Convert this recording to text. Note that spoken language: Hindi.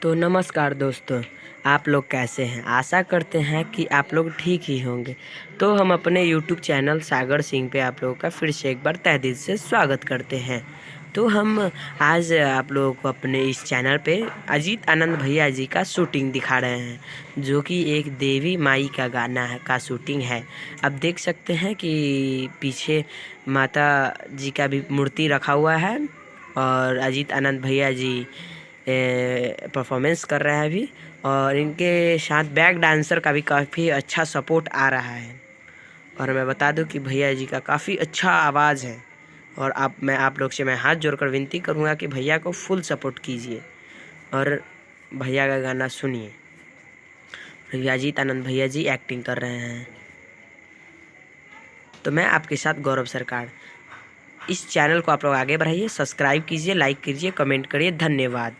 तो नमस्कार दोस्तों, आप लोग कैसे हैं। आशा करते हैं कि आप लोग ठीक ही होंगे। तो हम अपने YouTube चैनल सागर सिंह पे आप लोगों का फिर से एक बार तहे दिल से स्वागत करते हैं। तो हम आज आप लोगों को अपने इस चैनल पे अजीत आनंद भैया जी का शूटिंग दिखा रहे हैं, जो कि एक देवी माई का गाना है का शूटिंग है। अब देख सकते हैं कि पीछे माता जी का भी मूर्ति रखा हुआ है और अजीत आनंद भैया जी परफॉर्मेंस कर रहे हैं अभी, और इनके साथ बैक डांसर का भी काफ़ी अच्छा सपोर्ट आ रहा है। और मैं बता दूं कि भैया जी का काफ़ी अच्छा आवाज़ है, और आप लोग से मैं हाथ जोड़कर विनती करूंगा कि भैया को फुल सपोर्ट कीजिए और भैया का गाना सुनिए। भैया अजीत आनंद भैया जी एक्टिंग कर रहे हैं। तो मैं आपके साथ गौरव सरकार। इस चैनल को आप लोग आगे बढ़ाइए, सब्सक्राइब कीजिए, लाइक कीजिए, कमेंट करिए। धन्यवाद।